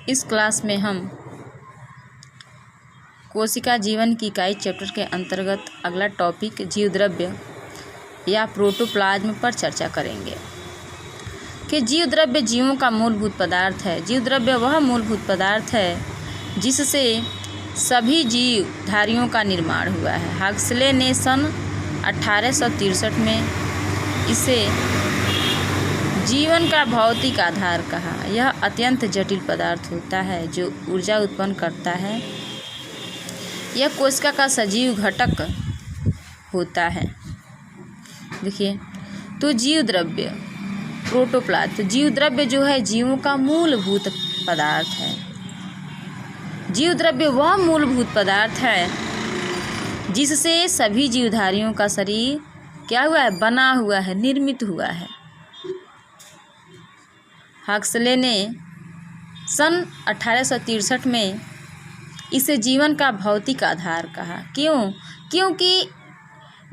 इस क्लास में हम कोशिका जीवन की इकाई चैप्टर के अंतर्गत अगला टॉपिक जीवद्रव्य या प्रोटोप्लाज्म पर चर्चा करेंगे कि जीवद्रव्य जीवों का मूलभूत पदार्थ है। जीवद्रव्य वह मूलभूत पदार्थ है जिससे सभी जीवधारियों का निर्माण हुआ है। हक्सले ने सन 1863 में इसे जीवन का भौतिक आधार कहा। यह अत्यंत जटिल पदार्थ होता है जो ऊर्जा उत्पन्न करता है। यह कोशिका का सजीव घटक होता है। देखिए, तो जीवद्रव्य प्रोटोप्लाज्म, तो जीवद्रव्य जो है जीवों का मूलभूत पदार्थ है। जीवद्रव्य वह मूलभूत पदार्थ है जिससे सभी जीवधारियों का शरीर क्या हुआ है, बना हुआ है, निर्मित हुआ है। हक्सले ने सन 1863 में इसे जीवन का भौतिक आधार कहा। क्योंकि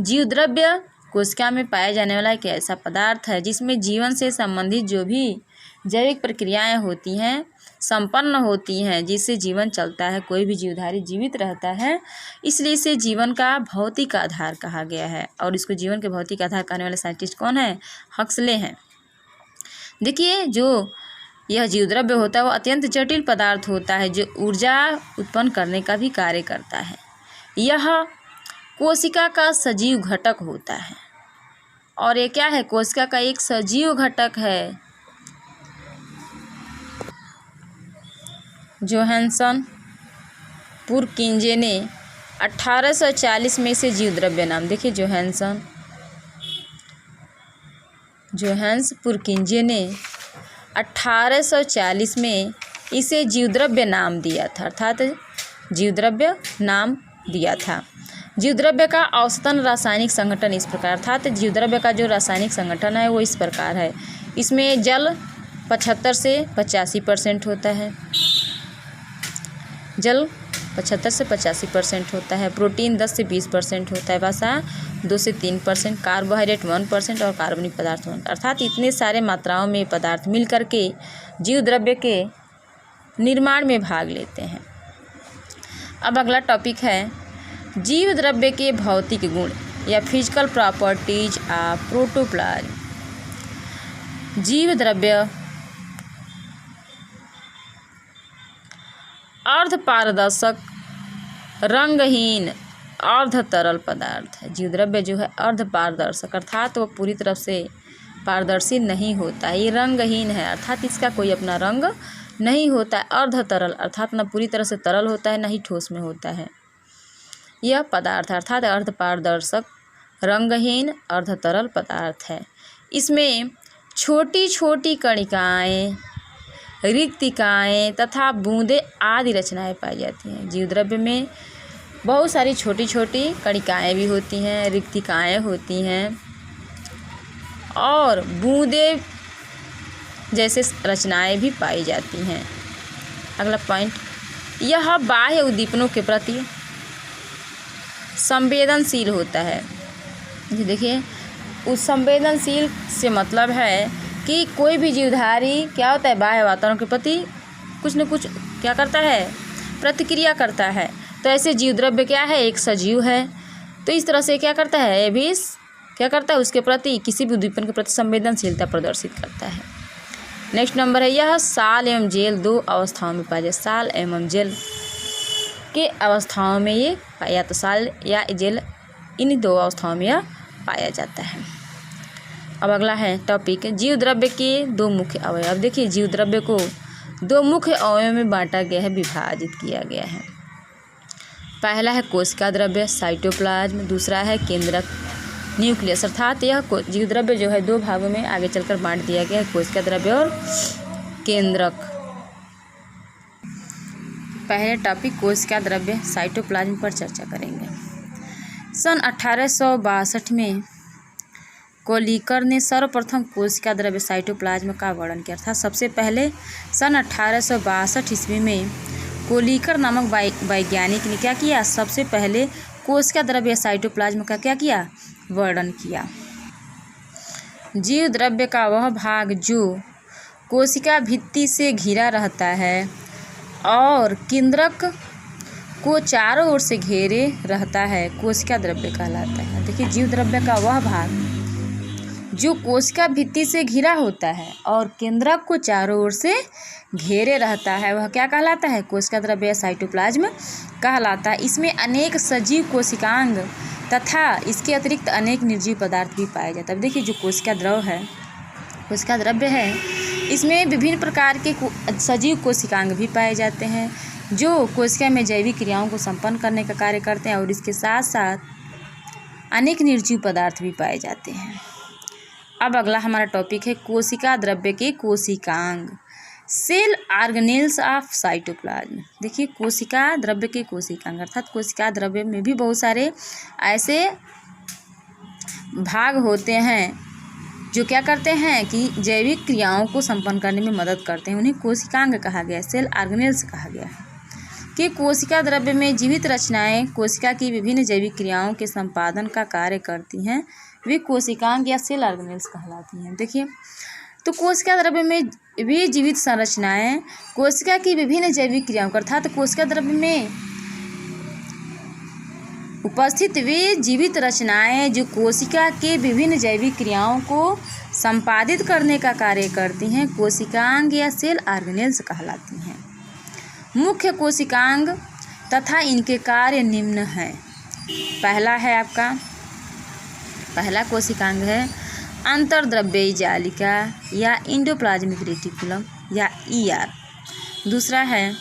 जीवद्रव्य कोशिका में पाए जाने वाला एक ऐसा पदार्थ है जिसमें जीवन से संबंधित जो भी जैविक प्रक्रियाएं होती हैं, संपन्न होती हैं, जिससे जीवन चलता है, कोई भी जीवधारी जीवित रहता है। इसलिए इसे जीवन का भौतिक आधार कहा गया है। और इसको जीवन के भौतिक आधार कहने वाले साइंटिस्ट कौन है? हक्सले हैं। देखिए, जो यह जीवद्रव्य होता है वो अत्यंत जटिल पदार्थ होता है जो ऊर्जा उत्पन्न करने का भी कार्य करता है। यह कोशिका का सजीव घटक होता है और ये क्या है? कोशिका का एक सजीव घटक है। जोहानसन पुरकिंजे ने 1840 में इसे जीवद्रव्य नाम, देखिए जोहान्स पुरकिंजे ने 1840 में इसे जीवद्रव्य नाम दिया था, अर्थात जीवद्रव्य नाम दिया था। जीवद्रव्य का औसतन रासायनिक संगठन इस प्रकार, अर्थात जीवद्रव्य का जो रासायनिक संगठन है वो इस प्रकार है। इसमें जल 75 से 85% होता है, जल 75 से 85% होता है। प्रोटीन 10 से 20% होता है, वसा 2 से 3%, कार्बोहाइड्रेट 1% और कार्बनिक पदार्थ 1%। अर्थात इतने सारे मात्राओं में पदार्थ मिल करके जीवद्रव्य के निर्माण में भाग लेते हैं। अब अगला टॉपिक है जीवद्रव्य के भौतिक गुण या फिजिकल प्रॉपर्टीज ऑफ प्रोटोप्लाज्म। जीवद्रव्य अर्धपारदर्शक, रंगहीन, अर्ध तरल पदार्थ है। जीवद्रव्य जो है अर्धपारदर्शक, अर्थात वो पूरी तरफ से पारदर्शी नहीं होता है। ये रंगहीन है, अर्थात इसका कोई अपना रंग नहीं होता है। अर्ध तरल, अर्थात न पूरी तरह से तरल होता है, न ही ठोस में होता है। यह पदार्थ अर्थात अर्धपारदर्शक, रंगहीन, अर्ध तरल पदार्थ है। इसमें छोटी छोटी कणिकाएँ, रिक्तिकाएँ तथा बूंदें आदि रचनाएं पाई जाती हैं। जीवद्रव्य में बहुत सारी छोटी छोटी कणिकाएँ भी होती हैं, रिक्तिकाएँ होती हैं और बूंदें जैसे रचनाएं भी पाई जाती हैं। अगला पॉइंट, यह बाह्य उद्दीपनों के प्रति संवेदनशील होता है। ये देखिए, उस संवेदनशील से मतलब है कि कोई भी जीवधारी क्या होता है, बाह्य वातावरण के प्रति कुछ न कुछ क्या करता है, प्रतिक्रिया करता है। तो ऐसे जीवद्रव्य क्या है, एक सजीव है, तो इस तरह से क्या करता है, ये भी क्या करता है, उसके प्रति किसी भी उद्दीपन के प्रति संवेदनशीलता प्रदर्शित करता है। नेक्स्ट नंबर है, यह साल एवं जेल 2 अवस्थाओं में पाया जाता है। साल एवं जेल के अवस्थाओं में ये या तो साल या जेल, इन 2 अवस्थाओं में यह पाया जाता है। अब अगला है टॉपिक जीवद्रव्य के 2 मुख्य अवयव। देखिए, जीवद्रव्य को 2 मुख्य अवयव में बांटा गया है, विभाजित किया गया है। पहला है कोशिका द्रव्य साइटोप्लाज्म, दूसरा है केंद्रक न्यूक्लियस। अर्थात यह जीवद्रव्य जो है 2 भागों में आगे चलकर बांट दिया गया है, कोशिका द्रव्य और केंद्रक। पहले टॉपिक कोशिका द्रव्य साइटोप्लाज्म पर चर्चा करेंगे। सन 1862 में कोलिकर ने सर्वप्रथम कोशिका द्रव्य साइटोप्लाज्म का वर्णन किया था। सबसे पहले सन 1862 ईस्वी में कोलिकर नामक वैज्ञानिक ने क्या किया, सबसे पहले कोशिका द्रव्य साइटोप्लाज्म का क्या किया, वर्णन किया। जीवद्रव्य का वह भाग जो कोशिका भित्ति से घिरा रहता है और केंद्रक को चारों ओर से घेरे रहता है कोशिका द्रव्य कहलाता है। देखिए, जीव द्रव्य का वह भाग जो कोशिका भित्ति से घिरा होता है और केंद्रक को चारों ओर से घेरे रहता है वह क्या कहलाता है? कोशिका द्रव्य या साइटोप्लाज्म कहलाता है। इसमें अनेक सजीव कोशिकांग तथा इसके अतिरिक्त अनेक निर्जीव पदार्थ भी पाए जाते हैं। अब देखिए, जो कोशिका द्रव्य है इसमें विभिन्न प्रकार के सजीव कोशिकांग भी पाए जाते हैं जो कोशिका में जैविक क्रियाओं को संपन्न करने का कार्य करते हैं और इसके साथ साथ अनेक निर्जीव पदार्थ भी पाए जाते हैं। अब अगला हमारा टॉपिक है कोशिका द्रव्य के कोशिकांग, सेल ऑर्गेनेल्स ऑफ साइटोप्लाज्म। देखिए, कोशिका द्रव्य के कोशिकांग अर्थात कोशिका द्रव्य में भी बहुत सारे ऐसे भाग होते हैं जो क्या करते हैं कि जैविक क्रियाओं को संपन्न करने में मदद करते हैं। उन्हें कोशिकांग कहा गया है, सेल ऑर्गेनेल्स कहा गया है। कि कोशिका द्रव्य में जीवित रचनाएं कोशिका की विभिन्न जैविक क्रियाओं के संपादन का कार्य करती हैं, वे कोशिकांग या सेल ऑर्गेनेल्स कहलाती हैं। देखिए, तो कोशिका द्रव्य में वे जीवित संरचनाएं कोशिका की विभिन्न जैविक क्रियाओं अर्थात कोशिका द्रव्य में उपस्थित वे जीवित रचनाएं जो कोशिका के विभिन्न जैविक क्रियाओं को संपादित करने का कार्य करती हैं कोशिकांग या सेल ऑर्गेनेल्स कहलाती हैं। मुख्य कोशिकांग तथा इनके कार्य निम्न हैं। पहला कोशिकांग है अंतर्द्रव्यी जालिका या इंडोप्लाज्मिक रेटिकुलम या ER। दूसरा है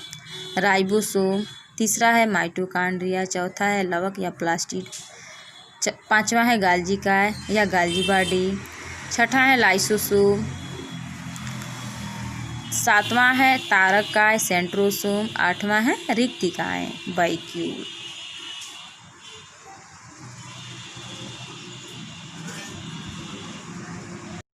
राइबोसोम। तीसरा है माइटोकॉन्ड्रिया। चौथा है लवक या प्लास्टिड। पांचवा है गाल्जी काय या गाल्जी बॉडी। छठा है लाइसोसोम। सातवां है तारक काय सेंट्रोसोम। आठवां है रिक्तिकाएँ वैक्यूल।